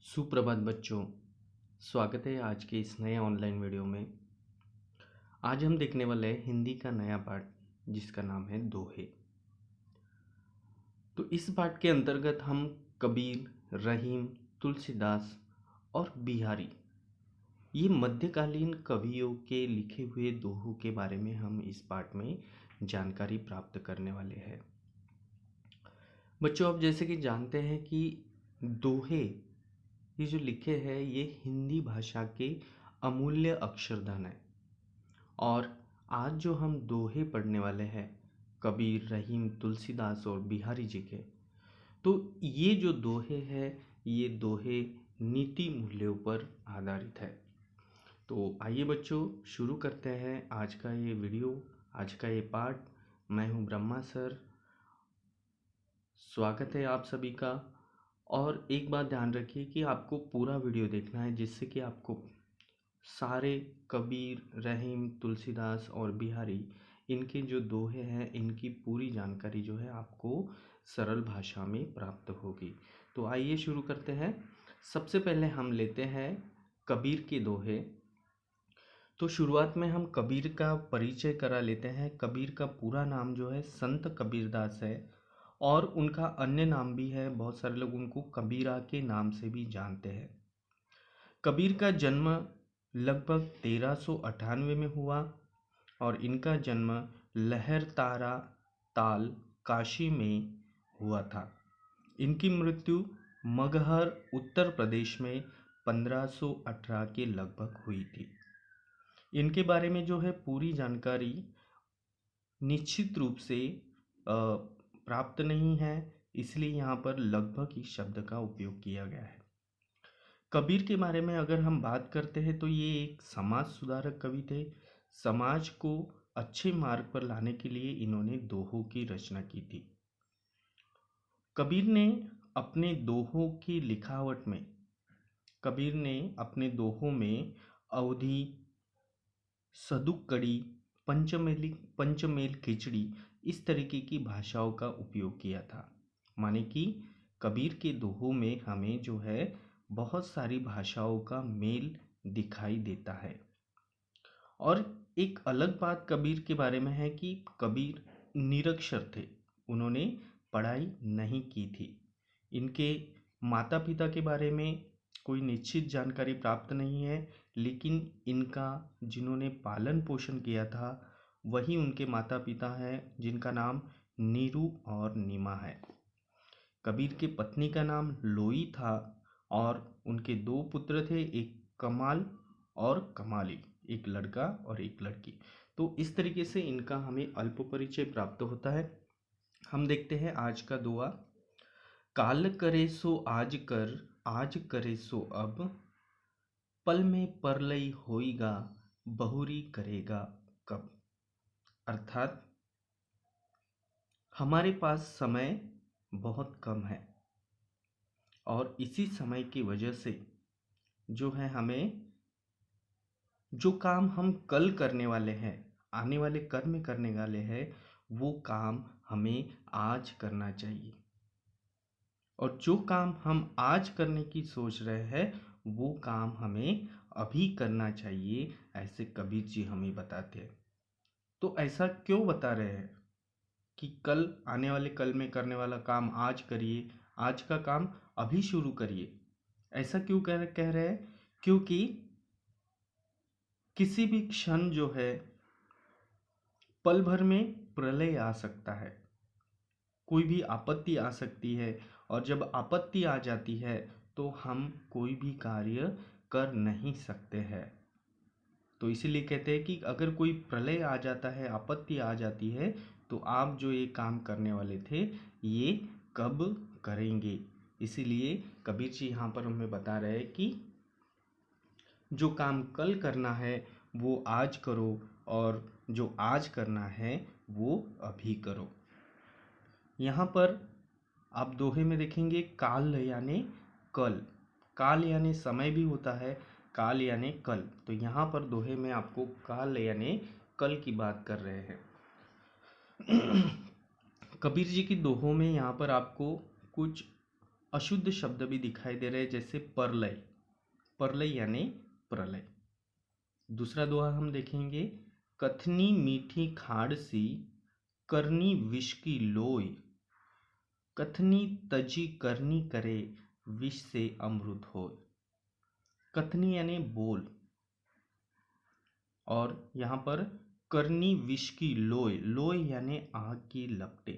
सुप्रभात बच्चों। स्वागत है आज के इस नए ऑनलाइन वीडियो में। आज हम देखने वाले हैं हिंदी का नया पाठ जिसका नाम है दोहे। तो इस पाठ के अंतर्गत हम कबीर, रहीम, तुलसीदास और बिहारी, ये मध्यकालीन कवियों के लिखे हुए दोहों के बारे में हम इस पाठ में जानकारी प्राप्त करने वाले हैं। बच्चों, आप जैसे कि जानते हैं कि दोहे ये जो लिखे हैं ये हिंदी भाषा के अमूल्य अक्षरधन है। और आज जो हम दोहे पढ़ने वाले हैं कबीर, रहीम, तुलसीदास और बिहारी जी के, तो ये जो दोहे हैं ये दोहे नीति मूल्यों पर आधारित है। तो आइए बच्चों, शुरू करते हैं आज का ये वीडियो, आज का ये पाठ। मैं हूँ ब्रह्मा सर, स्वागत है आप सभी का। और एक बात ध्यान रखिए कि आपको पूरा वीडियो देखना है जिससे कि आपको सारे कबीर, रहीम, तुलसीदास और बिहारी, इनके जो दोहे हैं इनकी पूरी जानकारी जो है आपको सरल भाषा में प्राप्त होगी। तो आइए शुरू करते हैं। सबसे पहले हम लेते हैं कबीर के दोहे। तो शुरुआत में हम कबीर का परिचय करा लेते हैं। कबीर का पूरा नाम जो है संत कबीरदास है और उनका अन्य नाम भी है, बहुत सारे लोग उनको कबीरा के नाम से भी जानते हैं। कबीर का जन्म लगभग 1398 में हुआ और इनका जन्म लहरतारा ताल, काशी में हुआ था। इनकी मृत्यु मगहर, उत्तर प्रदेश में 1518 के लगभग हुई थी। इनके बारे में जो है पूरी जानकारी निश्चित रूप से प्राप्त नहीं है, इसलिए यहाँ पर लगभग इस शब्द का उपयोग किया गया है। कबीर के बारे में अगर हम बात करते हैं तो ये एक समाज सुधारक कवि थे। समाज को अच्छे मार्ग पर लाने के लिए इन्होंने दोहों की रचना की थी। कबीर ने अपने दोहों की लिखावट में कबीर ने अपने दोहों में अवधी, सदुक्कड़ी, पंचमेल खिचड़ी, इस तरीके की भाषाओं का उपयोग किया था। माने कि कबीर के दोहों में हमें जो है बहुत सारी भाषाओं का मेल दिखाई देता है। और एक अलग बात कबीर के बारे में है कि कबीर निरक्षर थे, उन्होंने पढ़ाई नहीं की थी। इनके माता पिता के बारे में कोई निश्चित जानकारी प्राप्त नहीं है, लेकिन इनका जिन्होंने पालन पोषण किया था वही उनके माता पिता हैं, जिनका नाम नीरू और नीमा है। कबीर की पत्नी का नाम लोई था और उनके दो पुत्र थे, एक कमाल और कमाली, एक लड़का और एक लड़की। तो इस तरीके से इनका हमें अल्प परिचय प्राप्त होता है। हम देखते हैं आज का दोहा। काल करे सो आज कर, आज करे सो अब, पल में परलई होइगा, बहुरी करेगा कब। अर्थात हमारे पास समय बहुत कम है और इसी समय की वजह से जो है हमें जो काम हम कल करने वाले हैं, आने वाले कर्म में करने वाले हैं, वो काम हमें आज करना चाहिए। और जो काम हम आज करने की सोच रहे हैं वो काम हमें अभी करना चाहिए, ऐसे कबीर जी हमें बताते हैं। तो ऐसा क्यों बता रहे हैं कि कल, आने वाले कल में करने वाला काम आज करिए, आज का काम अभी शुरू करिए। ऐसा क्यों कह रहे हैं? क्योंकि किसी भी क्षण जो है पल भर में प्रलय आ सकता है, कोई भी आपत्ति आ सकती है, और जब आपत्ति आ जाती है तो हम कोई भी कार्य कर नहीं सकते हैं। तो इसीलिए कहते हैं कि अगर कोई प्रलय आ जाता है, आपत्ति आ जाती है, तो आप जो ये काम करने वाले थे ये कब करेंगे। इसीलिए कबीर जी यहाँ पर हमें बता रहे हैं कि जो काम कल करना है वो आज करो, और जो आज करना है वो अभी करो। यहाँ पर आप दोहे में देखेंगे काल यानी कल, काल यानी समय भी होता है, काल यानी कल। तो यहाँ पर दोहे में आपको काल यानी कल की बात कर रहे हैं। कबीर जी की दोहों में यहाँ पर आपको कुछ अशुद्ध शब्द भी दिखाई दे रहे हैं, जैसे परलय, परलय यानी प्रलय। दूसरा दोहा हम देखेंगे, कथनी मीठी खाड़ सी, करनी विष की लोई, कथनी तजी करनी करे, विष से अमृत होय। कथनी यानी बोल, और यहाँ पर करनी विष की लोय, लोय यानी आग की लपटे।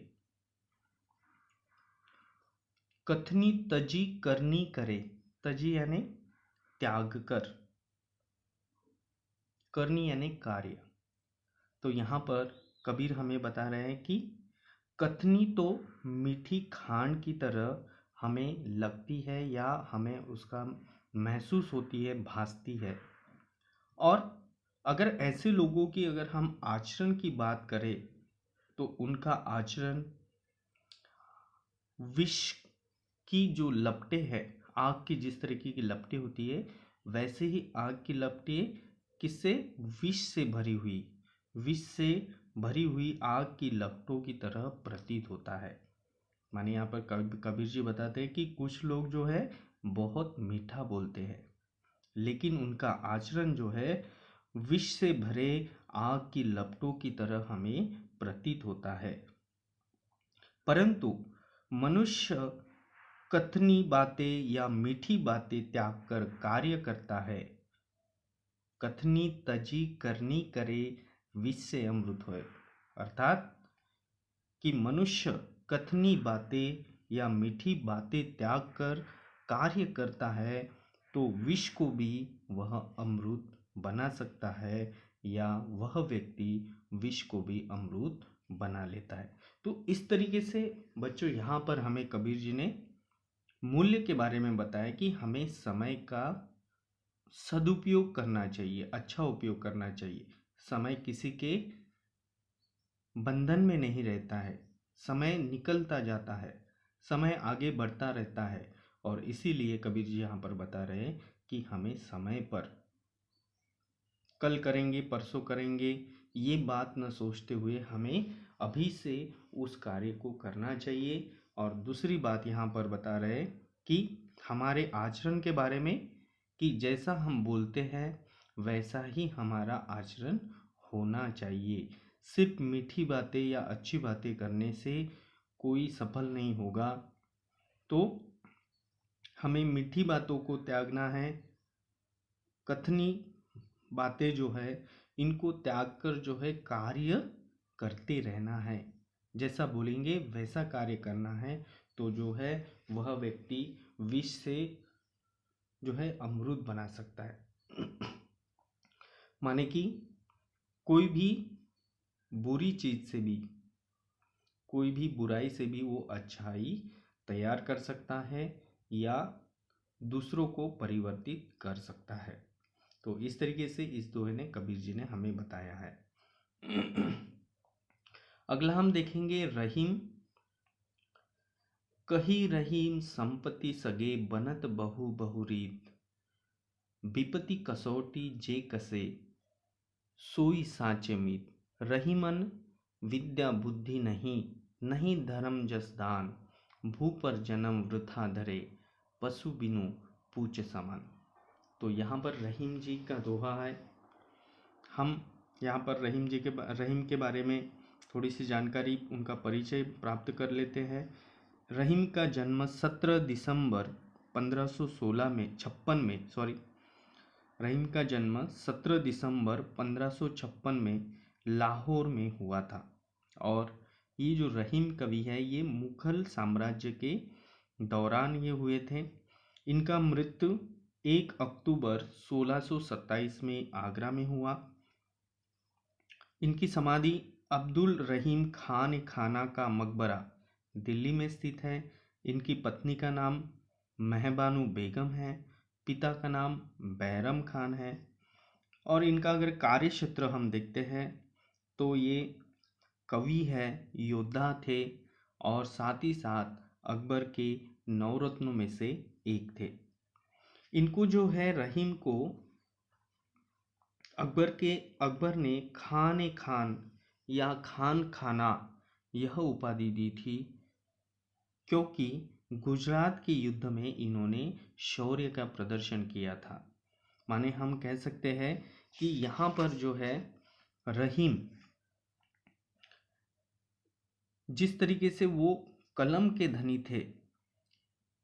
कथनी तजी करनी करे, तजी यानी त्याग कर, करनी यानी कार्य। तो यहाँ पर कबीर हमें बता रहे हैं कि कथनी तो मीठी खांड की तरह हमें लगती है या हमें उसका महसूस होती है, भासती है। और अगर ऐसे लोगों की अगर हम आचरण की बात करें तो उनका आचरण विष की जो लपटें है, आग की जिस तरीके की लपटें होती है, वैसे ही आग की लपटें किससे, विष से भरी हुई, विष से भरी हुई आग की लपटों की तरह प्रतीत होता है। माने यहाँ पर कबीर जी बताते हैं कि कुछ लोग जो है बहुत मीठा बोलते हैं, लेकिन उनका आचरण जो है विष से भरे आग की लपटों की तरह हमें प्रतीत होता है। परंतु मनुष्य कथनी बातें या मीठी बातें त्याग कर कार्य करता है, कथनी तजी करनी करे, विष से अमृत होए। अर्थात कि मनुष्य कथनी बातें या मीठी बातें त्याग कर कार्य करता है तो विष को भी वह अमृत बना सकता है, या वह व्यक्ति विष को भी अमृत बना लेता है। तो इस तरीके से बच्चों यहाँ पर हमें कबीर जी ने मूल्य के बारे में बताया कि हमें समय का सदुपयोग करना चाहिए, अच्छा उपयोग करना चाहिए। समय किसी के बंधन में नहीं रहता है, समय निकलता जाता है, समय आगे बढ़ता रहता है, और इसीलिए कबीर जी यहाँ पर बता रहे हैं कि हमें समय पर कल करेंगे परसों करेंगे ये बात न सोचते हुए हमें अभी से उस कार्य को करना चाहिए। और दूसरी बात यहाँ पर बता रहे हैं कि हमारे आचरण के बारे में, कि जैसा हम बोलते हैं वैसा ही हमारा आचरण होना चाहिए। सिर्फ मीठी बातें या अच्छी बातें करने से कोई सफल नहीं होगा। तो हमें मीठी बातों को त्यागना है, कथनी बातें जो है इनको त्याग कर जो है कार्य करते रहना है। जैसा बोलेंगे वैसा कार्य करना है, तो जो है वह व्यक्ति विष से जो है अमृत बना सकता है। माने कि कोई भी बुरी चीज से भी, कोई भी बुराई से भी वो अच्छाई तैयार कर सकता है या दूसरों को परिवर्तित कर सकता है। तो इस तरीके से इस दोहे ने कबीर जी ने हमें बताया है। अगला हम देखेंगे रहीम। कही रहीम संपत्ति सगे, बनत बहु बहुरीत, विपति कसौटी जे कसे, सोई साचे मीत। रहीमन विद्या बुद्धि नहीं, नहीं धर्म जस दान, भू पर जन्म वृथा धरे, पशु बिनु पूछ समान। तो यहाँ पर रहीम जी का दोहा है। हम यहाँ पर रहीम के बारे में थोड़ी सी जानकारी, उनका परिचय प्राप्त कर लेते हैं। रहीम का जन्म 17 दिसंबर 1516 में 56 में रहीम का जन्म 17 दिसंबर 1556 में लाहौर में हुआ था। और ये जो रहीम कवि है ये मुगल साम्राज्य के दौरान ये हुए थे। इनका मृत्यु 1 अक्टूबर 1627 में आगरा में हुआ। इनकी समाधि अब्दुल रहीम खान खाना का मकबरा दिल्ली में स्थित है। इनकी पत्नी का नाम महबानू बेगम है, पिता का नाम बैरम खान है। और इनका अगर कार्य क्षेत्र हम देखते हैं तो ये कवि है, योद्धा थे, और साथ ही साथ अकबर के नवरत्नों में से एक थे। इनको जो है रहीम को अकबर ने खान या खान खाना यह उपाधि दी थी, क्योंकि गुजरात के युद्ध में इन्होंने शौर्य का प्रदर्शन किया था। माने हम कह सकते हैं कि यहाँ पर जो है रहीम जिस तरीके से वो कलम के धनी थे,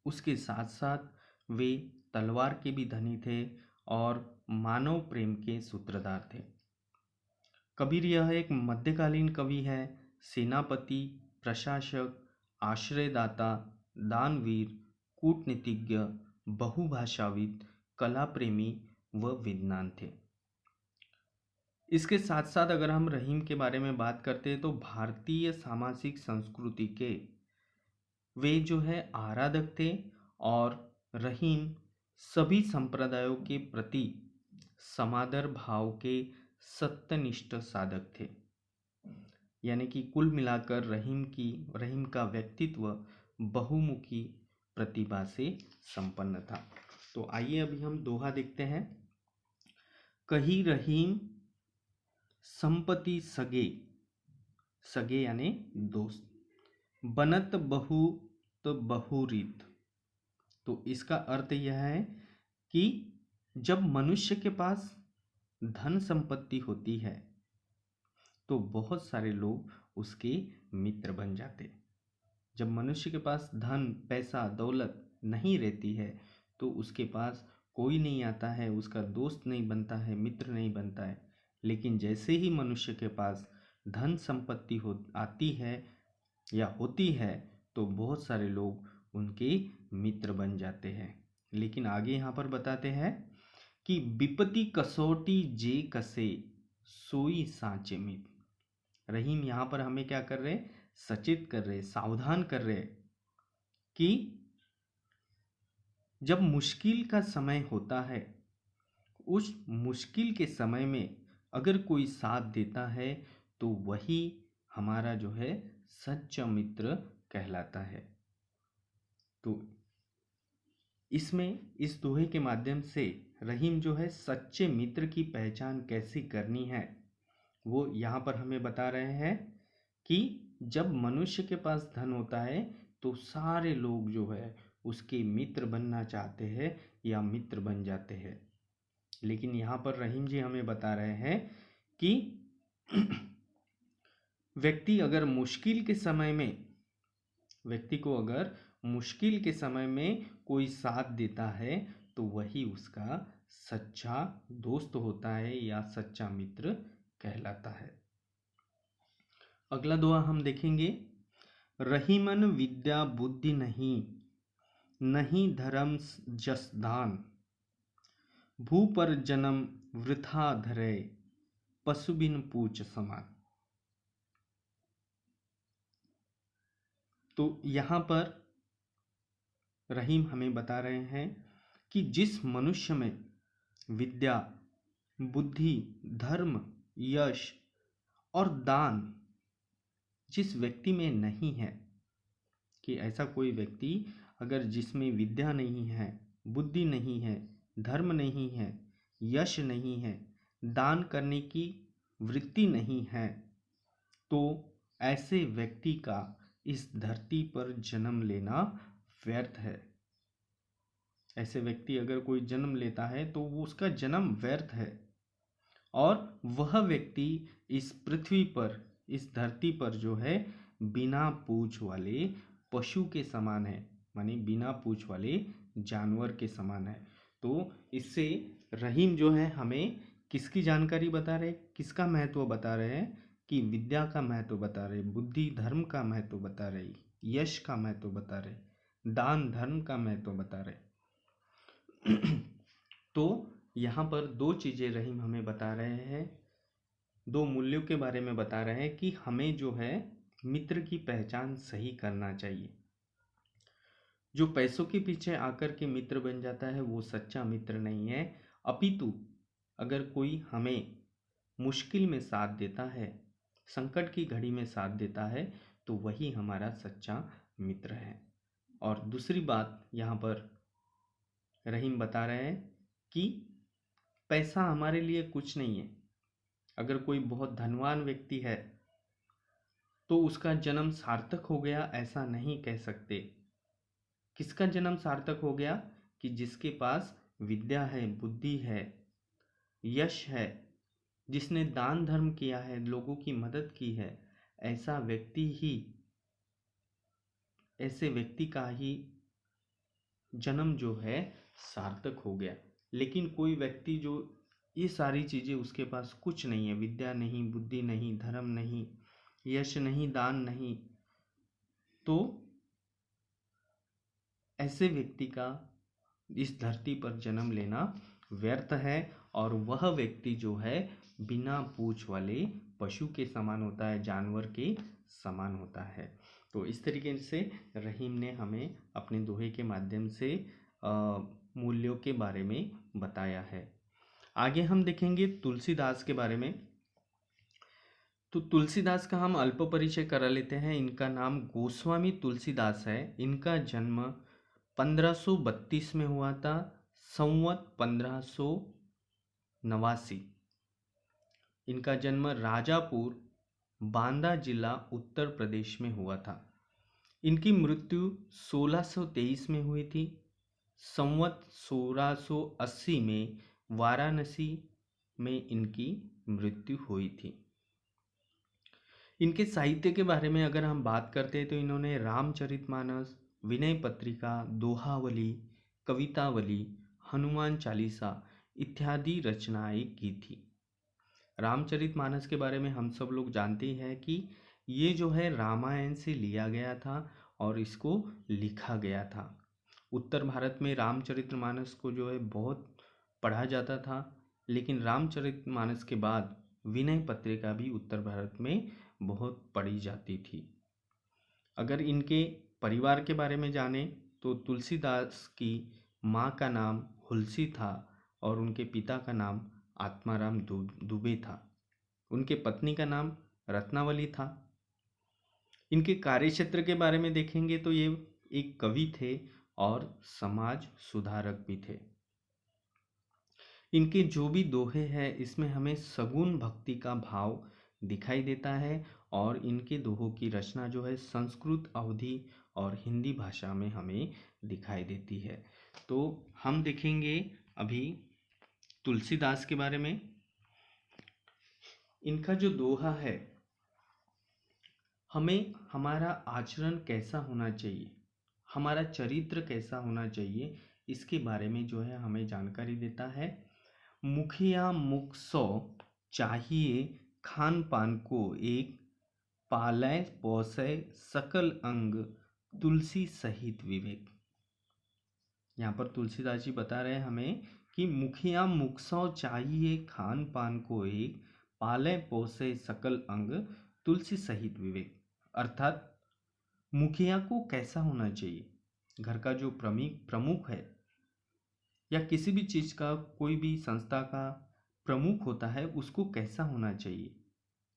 उसके साथ साथ वे तलवार के भी धनी थे और मानव प्रेम के सूत्रधार थे। कबीर यह एक मध्यकालीन कवि है, सेनापति, प्रशासक, आश्रयदाता, दानवीर, कूटनीतिज्ञ, बहुभाषाविद, कला प्रेमी व विद्वान थे। इसके साथ साथ अगर हम रहीम के बारे में बात करते हैं तो भारतीय सामाजिक संस्कृति के वे जो है आराधक थे और रहीम सभी संप्रदायों के प्रति समादर भाव के सत्यनिष्ठ साधक थे। यानी कि कुल मिलाकर रहीम का व्यक्तित्व बहुमुखी प्रतिभा से संपन्न था। तो आइए अभी हम दोहा देखते हैं। कही रहीम संपत्ति सगे, सगे यानी दोस्त, बनत बहुत बहुरीत। तो इसका अर्थ यह है कि जब मनुष्य के पास धन संपत्ति होती है तो बहुत सारे लोग उसके मित्र बन जाते। जब मनुष्य के पास धन, पैसा, दौलत नहीं रहती है तो उसके पास कोई नहीं आता है, उसका दोस्त नहीं बनता है, मित्र नहीं बनता है। लेकिन जैसे ही मनुष्य के पास धन संपत्ति आती है या होती है तो बहुत सारे लोग उनके मित्र बन जाते हैं। लेकिन आगे यहाँ पर बताते हैं कि विपत्ति कसौटी जे कसे सोई साँचे मित्र। रहीम यहाँ पर हमें क्या कर रहे, सचेत कर रहे, सावधान कर रहे कि जब मुश्किल का समय होता है, उस मुश्किल के समय में अगर कोई साथ देता है तो वही हमारा जो है सच्चा मित्र कहलाता है। तो इसमें इस दोहे के माध्यम से रहीम जो है सच्चे मित्र की पहचान कैसे करनी है वो यहाँ पर हमें बता रहे हैं कि जब मनुष्य के पास धन होता है तो सारे लोग जो है उसके मित्र बनना चाहते हैं या मित्र बन जाते हैं। लेकिन यहाँ पर रहीम जी हमें बता रहे हैं कि व्यक्ति को अगर मुश्किल के समय में कोई साथ देता है तो वही उसका सच्चा दोस्त होता है या सच्चा मित्र कहलाता है। अगला दोहा हम देखेंगे। रहीमन विद्या बुद्धि नहीं, नहीं धर्म जस दान, भू पर जन्म वृथा धरे, पशु बिन पूछ समान। तो यहाँ पर रहीम हमें बता रहे हैं कि जिस मनुष्य में विद्या, बुद्धि, धर्म, यश और दान जिस व्यक्ति में नहीं है, कि ऐसा कोई व्यक्ति अगर जिसमें विद्या नहीं है, बुद्धि नहीं है, धर्म नहीं है, यश नहीं है, दान करने की वृत्ति नहीं है, तो ऐसे व्यक्ति का इस धरती पर जन्म लेना व्यर्थ है। ऐसे व्यक्ति अगर कोई जन्म लेता है तो वो उसका जन्म व्यर्थ है और वह व्यक्ति इस पृथ्वी पर, इस धरती पर जो है बिना पूंछ वाले पशु के समान है, माने बिना पूंछ वाले जानवर के समान है। तो इससे रहीम जो है हमें किसकी जानकारी बता रहे, किसका महत्व बता रहे हैं कि विद्या का महत्व बता रहे, बुद्धि धर्म का महत्व बता रहे, यश का महत्व बता रहे, दान धर्म का महत्व बता रहे। तो यहाँ पर दो चीज़ें रहीम हमें बता रहे हैं, दो मूल्यों के बारे में बता रहे हैं कि हमें जो है मित्र की पहचान सही करना चाहिए। जो पैसों के पीछे आकर के मित्र बन जाता है वो सच्चा मित्र नहीं है, अपितु अगर कोई हमें मुश्किल में साथ देता है, संकट की घड़ी में साथ देता है तो वही हमारा सच्चा मित्र है। और दूसरी बात यहाँ पर रहीम बता रहे हैं कि पैसा हमारे लिए कुछ नहीं है। अगर कोई बहुत धनवान व्यक्ति है तो उसका जन्म सार्थक हो गया ऐसा नहीं कह सकते। किसका जन्म सार्थक हो गया? कि जिसके पास विद्या है, बुद्धि है, यश है, जिसने दान धर्म किया है, लोगों की मदद की है, ऐसा व्यक्ति ही, ऐसे व्यक्ति का ही जन्म जो है सार्थक हो गया। लेकिन कोई व्यक्ति जो ये सारी चीज़ें उसके पास कुछ नहीं है, विद्या नहीं, बुद्धि नहीं, धर्म नहीं, यश नहीं, दान नहीं, तो ऐसे व्यक्ति का इस धरती पर जन्म लेना व्यर्थ है। और वह व्यक्ति जो है बिना पूंछ वाले पशु के समान होता है, जानवर के समान होता है। तो इस तरीके से रहीम ने हमें अपने दोहे के माध्यम से मूल्यों के बारे में बताया है। आगे हम देखेंगे तुलसीदास के बारे में। तो तुलसीदास का हम अल्प परिचय करा लेते हैं। इनका नाम गोस्वामी तुलसीदास है। इनका जन्म 1532 में हुआ था, संवत 1589। इनका जन्म राजापुर, बांदा जिला, उत्तर प्रदेश में हुआ था। इनकी मृत्यु 1623 में हुई थी। संवत 1680 में वाराणसी में इनकी मृत्यु हुई थी। इनके साहित्य के बारे में अगर हम बात करते हैं तो इन्होंने रामचरितमानस, विनय पत्रिका, दोहावली, कवितावली, हनुमान चालीसा इत्यादि रचनाएं की थी। रामचरितमानस के बारे में हम सब लोग जानते हैं कि ये जो है रामायण से लिया गया था और इसको लिखा गया था। उत्तर भारत में रामचरितमानस को जो है बहुत पढ़ा जाता था, लेकिन रामचरितमानस के बाद विनय पत्रिका भी उत्तर भारत में बहुत पढ़ी जाती थी। अगर इनके परिवार के बारे में जाने तो तुलसीदास की माँ का नाम हुलसी था और उनके पिता का नाम आत्माराम दुबे था। उनके पत्नी का नाम रत्नावली था। इनके कार्यक्षेत्र के बारे में देखेंगे तो ये एक कवि थे और समाज सुधारक भी थे। इनके जो भी दोहे हैं इसमें हमें सगुण भक्ति का भाव दिखाई देता है और इनके दोहों की रचना जो है संस्कृत, अवधी और हिंदी भाषा में हमें दिखाई देती है। तो हम देखेंगे अभी तुलसीदास के बारे में। इनका जो दोहा है, हमें हमारा आचरण कैसा होना चाहिए, हमारा चरित्र कैसा होना चाहिए, इसके बारे में जो है हमें जानकारी देता है। मुखिया मुख 100 चाहिए, खान पान को एक, पालय पोसय सकल अंग, तुलसी सहित विवेक। यहाँ पर तुलसीदास जी बता रहे हैं हमें कि मुखिया मुख 100 चाहिए, खान पान को एक, पालय पोसय सकल अंग, तुलसी सहित विवेक। अर्थात मुखिया को कैसा होना चाहिए, घर का जो प्रमुख है या किसी भी चीज़ का, कोई भी संस्था का प्रमुख होता है, उसको कैसा होना चाहिए।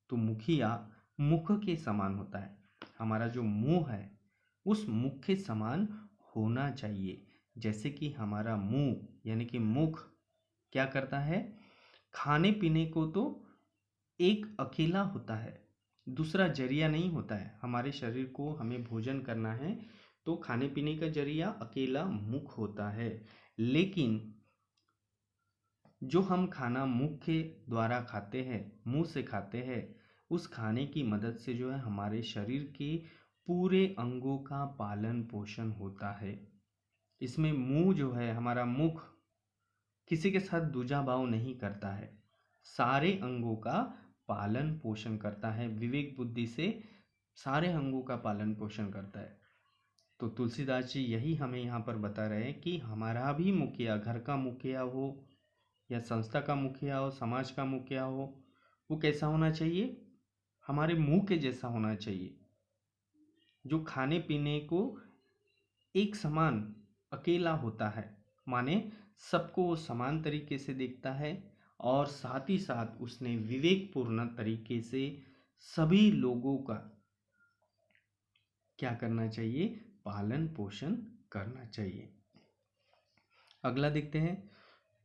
तो मुखिया मुख के समान होता है। हमारा जो मुंह है उस मुख के समान होना चाहिए। जैसे कि हमारा मुंह यानी कि मुख क्या करता है, खाने पीने को तो एक अकेला होता है, दूसरा जरिया नहीं होता है। हमारे शरीर को हमें भोजन करना है तो खाने पीने का जरिया अकेला मुख होता है। लेकिन जो हम खाना मुख के द्वारा खाते हैं, मुंह से खाते हैं, उस खाने की मदद से जो है हमारे शरीर के पूरे अंगों का पालन पोषण होता है। इसमें मुंह जो है, हमारा मुख किसी के साथ दूजा भाव नहीं करता है, सारे अंगों का पालन पोषण करता है, विवेक बुद्धि से सारे अंगों का पालन पोषण करता है। तो तुलसीदास जी यही हमें यहाँ पर बता रहे हैं कि हमारा भी मुखिया, घर का मुखिया हो या संस्था का मुखिया हो, समाज का मुखिया हो, वो कैसा होना चाहिए, हमारे मुंह के जैसा होना चाहिए, जो खाने पीने को एक समान अकेला होता है, माने सबको वो समान तरीके से देखता है और साथ ही साथ उसने विवेकपूर्ण तरीके से सभी लोगों का क्या करना चाहिए, पालन पोषण करना चाहिए। अगला देखते हैं,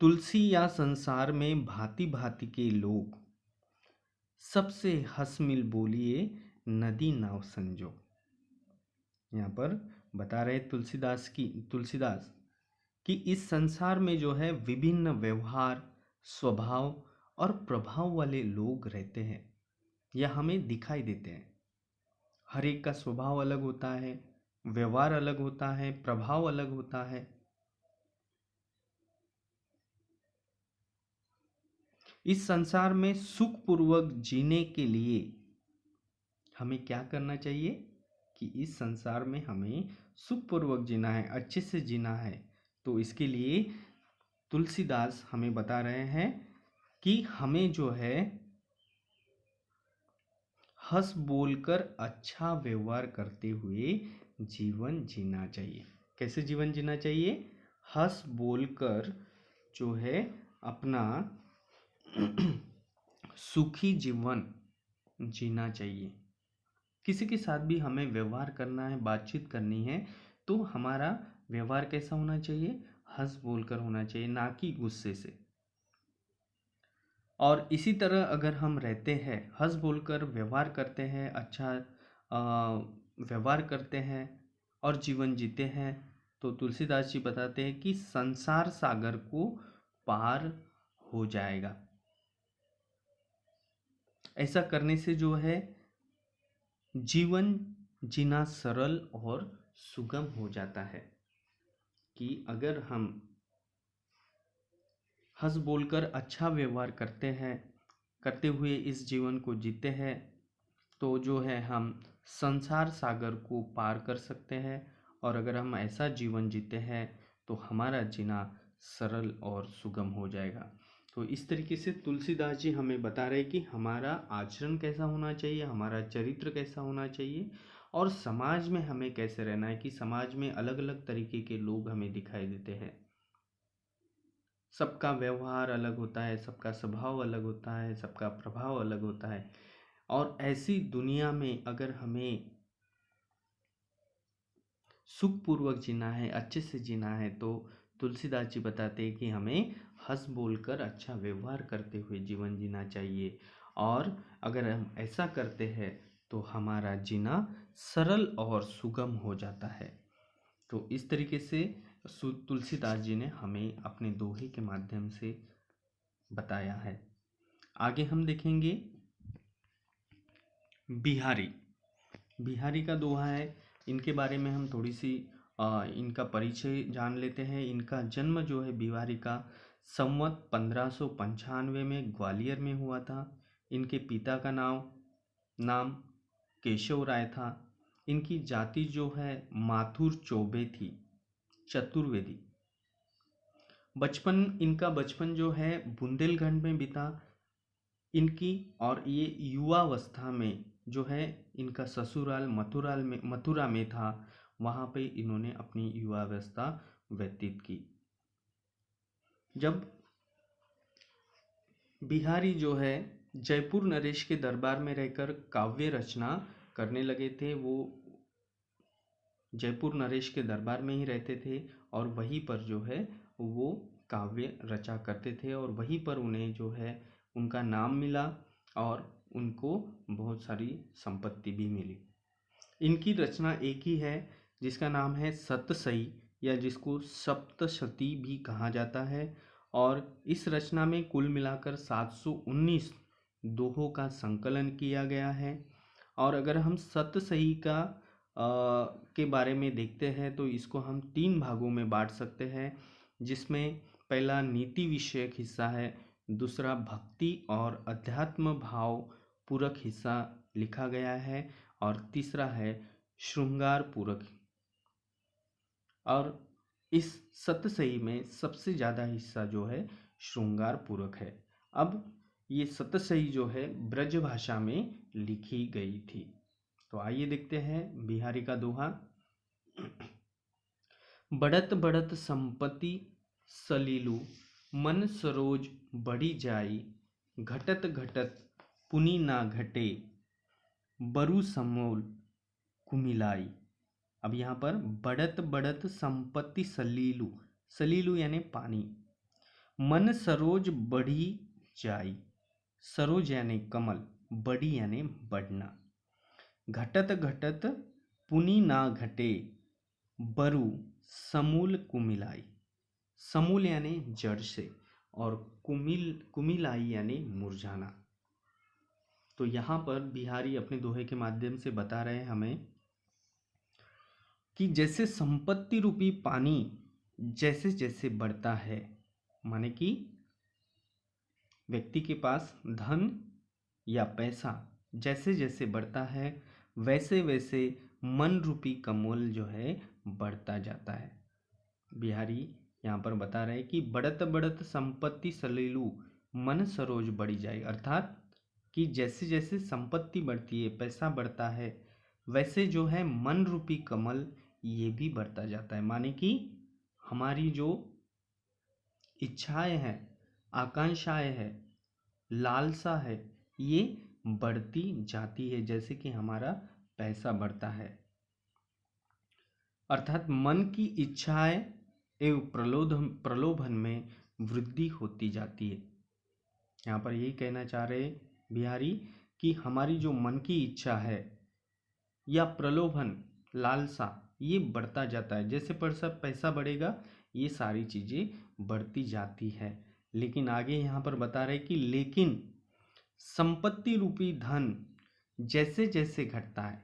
तुलसी या संसार में भांति भांति के लोग, सबसे हंस मिल बोलिए, नदी नाव संजो। यहाँ पर बता रहे तुलसीदास कि इस संसार में जो है विभिन्न व्यवहार, स्वभाव और प्रभाव वाले लोग रहते हैं या हमें दिखाई देते हैं। हर एक का स्वभाव अलग होता है, व्यवहार अलग होता है, प्रभाव अलग होता है। इस संसार में सुखपूर्वक जीने के लिए हमें क्या करना चाहिए कि इस संसार में हमें सुखपूर्वक जीना है, अच्छे से जीना है। तो इसके लिए तुलसीदास हमें बता रहे हैं कि हमें जो है हंस बोलकर अच्छा व्यवहार करते हुए जीवन जीना चाहिए। कैसे जीवन जीना चाहिए? हंस बोलकर जो है अपना सुखी जीवन जीना चाहिए। किसी के साथ भी हमें व्यवहार करना है, बातचीत करनी है, तो हमारा व्यवहार कैसा होना चाहिए? हंस बोलकर होना चाहिए, ना कि गुस्से से। और इसी तरह अगर हम रहते हैं, हंस बोलकर व्यवहार करते हैं, अच्छा व्यवहार करते हैं और जीवन जीते हैं, तो तुलसीदास जी बताते हैं कि संसार सागर को पार हो जाएगा। ऐसा करने से जो है जीवन जीना सरल और सुगम हो जाता है। कि अगर हम हंस बोलकर अच्छा व्यवहार करते हुए इस जीवन को जीते हैं, तो जो है हम संसार सागर को पार कर सकते हैं। और अगर हम ऐसा जीवन जीते हैं तो हमारा जीना सरल और सुगम हो जाएगा। तो इस तरीके से तुलसीदास जी हमें बता रहे कि हमारा आचरण कैसा होना चाहिए, हमारा चरित्र कैसा होना चाहिए और समाज में हमें कैसे रहना है। कि समाज में अलग अलग तरीके के लोग हमें दिखाई देते हैं, सबका व्यवहार अलग होता है, सबका स्वभाव अलग होता है, सबका प्रभाव अलग होता है। और ऐसी दुनिया में अगर हमें सुखपूर्वक जीना है, अच्छे से जीना है, तो तुलसीदास जी बताते हैं कि हमें हंस बोलकर अच्छा व्यवहार करते हुए जीवन जीना चाहिए। और अगर हम ऐसा करते हैं तो हमारा जीना सरल और सुगम हो जाता है। तो इस तरीके से तुलसीदास जी ने हमें अपने दोहे के माध्यम से बताया है। आगे हम देखेंगे बिहारी का दोहा है। इनके बारे में हम थोड़ी सी इनका परिचय जान लेते हैं। इनका जन्म जो है बिहारी का संवत 1595 में ग्वालियर में हुआ था। इनके पिता का नाम केशव राय था। इनकी जाति जो है माथुर चौबे थी, चतुर्वेदी। इनका बचपन जो है बुंदेलखंड में बीता। इनकी और ये युवावस्था में जो है इनका ससुराल मथुरा में था। वहाँ पे इन्होंने अपनी युवावस्था व्यतीत की। जब बिहारी जो है जयपुर नरेश के दरबार में रहकर काव्य रचना करने लगे थे। वो जयपुर नरेश के दरबार में ही रहते थे और वहीं पर जो है वो काव्य रचा करते थे और वहीं पर उन्हें जो है उनका नाम मिला और उनको बहुत सारी संपत्ति भी मिली। इनकी रचना एक ही है जिसका नाम है सतसई, या जिसको सप्तशती भी कहा जाता है। और इस रचना में कुल मिलाकर 719 दोहों का संकलन किया गया है। और अगर हम सतसई के बारे में देखते हैं तो इसको हम 3 भागों में बांट सकते हैं, जिसमें पहला नीति विषयक हिस्सा है, दूसरा भक्ति और अध्यात्म भाव पूरक हिस्सा लिखा गया है और तीसरा है श्रृंगार पूरक। और इस सतसई में सबसे ज़्यादा हिस्सा जो है श्रृंगार पूरक है। अब ये सतसई जो है ब्रज भाषा में लिखी गई थी। तो आइए देखते हैं बिहारी का दोहा। बढ़त बढ़त संपत्ति सलीलू, मन सरोज बढ़ी जाई, घटत घटत पुनि ना घटे, बरु समोल कुमिलाई। अब यहाँ पर बढ़त बढ़त संपत्ति सलीलू यानी पानी, मन सरोज बढ़ी जाई, सरोज यानी कमल, बढ़ी यानी बढ़ना, घटत घटत पुनि ना घटे, बरु समूल कुमिलाई। समूल यानी जड़ से और कुमिलाई यानी मुरझाना। तो यहाँ पर बिहारी अपने दोहे के माध्यम से बता रहे हैं हमें कि जैसे संपत्ति रूपी पानी जैसे जैसे बढ़ता है, माने कि व्यक्ति के पास धन या पैसा जैसे जैसे बढ़ता है, वैसे वैसे मन रूपी कमल जो है बढ़ता जाता है। बिहारी यहाँ पर बता रहे हैं कि बढ़त बढ़त संपत्ति सलीलू मन सरोज बढ़ी जाए। अर्थात कि जैसे जैसे संपत्ति बढ़ती है, पैसा बढ़ता है, वैसे जो है मन रूपी कमल ये भी बढ़ता जाता है। माने कि हमारी जो इच्छाएं हैं, आकांक्षाएं हैं, लालसा है, ये बढ़ती जाती है जैसे कि हमारा पैसा बढ़ता है। अर्थात मन की इच्छाएं एवं प्रलोभन में वृद्धि होती जाती है। यहाँ पर यही कहना चाह रहे बिहारी कि हमारी जो मन की इच्छा है या प्रलोभन, लालसा, ये बढ़ता जाता है। जैसे पैसा बढ़ेगा ये सारी चीज़ें बढ़ती जाती है। लेकिन आगे यहाँ पर बता रहे कि लेकिन संपत्ति रूपी धन जैसे जैसे घटता है,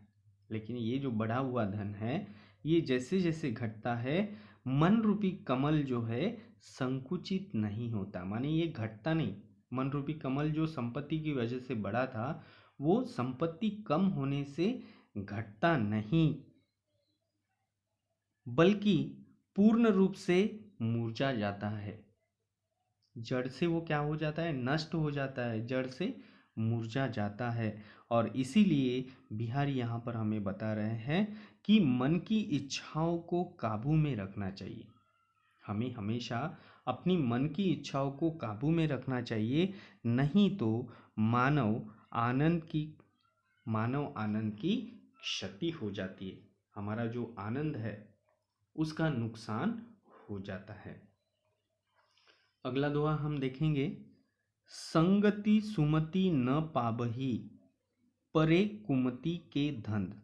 लेकिन ये जो बढ़ा हुआ धन है ये जैसे जैसे घटता है, मन रूपी कमल जो है संकुचित नहीं होता। माने ये घटता नहीं। मन रूपी कमल जो संपत्ति की वजह से बढ़ा था वो संपत्ति कम होने से घटता नहीं, बल्कि पूर्ण रूप से मुरझा जाता है। जड़ से वो क्या हो जाता है, नष्ट हो जाता है, जड़ से मुरझा जाता है। और इसीलिए बिहारी यहाँ पर हमें बता रहे हैं कि मन की इच्छाओं को काबू में रखना चाहिए। हमें हमेशा अपनी मन की इच्छाओं को काबू में रखना चाहिए, नहीं तो मानव आनंद की क्षति हो जाती है। हमारा जो आनंद है उसका नुकसान हो जाता है। अगला दोहा हम देखेंगे, संगति सुमति न पाबही परे कुमति के धंध।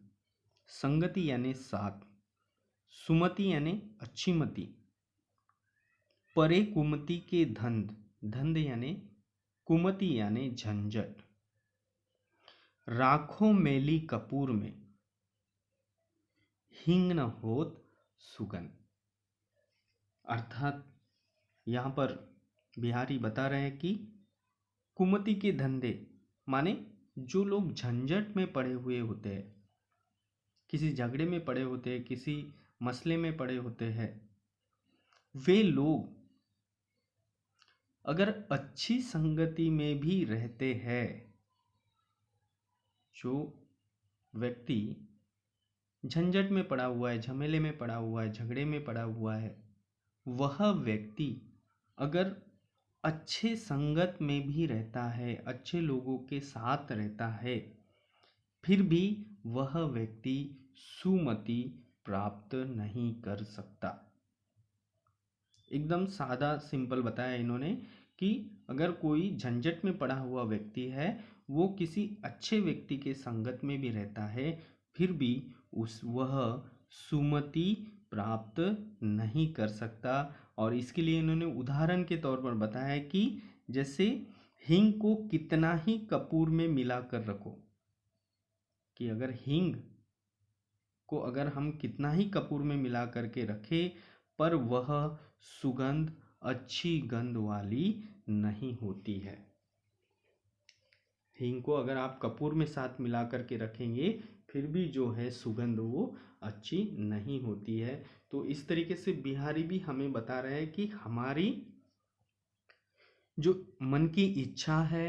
संगति यानी साथ, सुमति यानी अच्छी मति, परे कुमति के धंध, धंध यानी कुमति यानी झंझट। राखो मैली कपूर में हिंग न होत सुगंध। अर्थात यहाँ पर बिहारी बता रहे हैं कि कुमति के धंधे माने जो लोग झंझट में पड़े हुए होते हैं, किसी झगड़े में पड़े होते हैं, किसी मसले में पड़े होते हैं, वे लोग अगर अच्छी संगति में भी रहते हैं, जो व्यक्ति झंझट में पड़ा हुआ है, झमेले में पड़ा हुआ है, झगड़े में पड़ा हुआ है, वह व्यक्ति अगर अच्छे संगत में भी रहता है, अच्छे लोगों के साथ रहता है, फिर भी वह व्यक्ति सुमति प्राप्त नहीं कर सकता। एकदम सादा सिंपल बताया इन्होंने कि अगर कोई झंझट में पड़ा हुआ व्यक्ति है, वो किसी अच्छे व्यक्ति के संगत में भी रहता है, फिर भी वह सुमति प्राप्त नहीं कर सकता। और इसके लिए इन्होंने उदाहरण के तौर पर बताया कि जैसे हींग को कितना ही कपूर में मिलाकर रखो, कि अगर हींग को अगर हम कितना ही कपूर में मिला करके रखें, पर वह सुगंध अच्छी गंध वाली नहीं होती है। हींग को अगर आप कपूर में साथ मिला करके रखेंगे, फिर भी जो है सुगंध वो अच्छी नहीं होती है। तो इस तरीके से बिहारी भी हमें बता रहे हैं कि हमारी जो मन की इच्छा है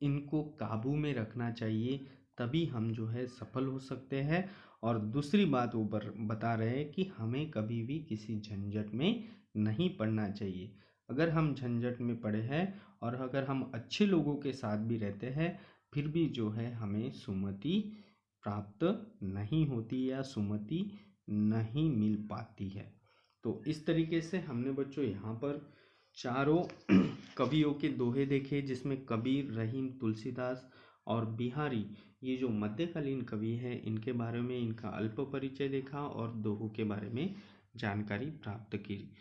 इनको काबू में रखना चाहिए, तभी हम जो है सफल हो सकते हैं। और दूसरी बात ऊपर बता रहे हैं कि हमें कभी भी किसी झंझट में नहीं पड़ना चाहिए। अगर हम झंझट में पड़े हैं और अगर हम अच्छे लोगों के साथ भी रहते हैं, फिर भी जो है हमें सुमति प्राप्त नहीं होती या सुमति नहीं मिल पाती है। तो इस तरीके से हमने बच्चों यहाँ पर चारों कवियों के दोहे देखे, जिसमें कबीर, रहीम, तुलसीदास और बिहारी ये जो मध्यकालीन कवि हैं इनके बारे में इनका अल्प परिचय देखा और दोहों के बारे में जानकारी प्राप्त की।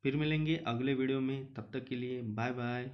फिर मिलेंगे अगले वीडियो में, तब तक के लिए बाय बाय।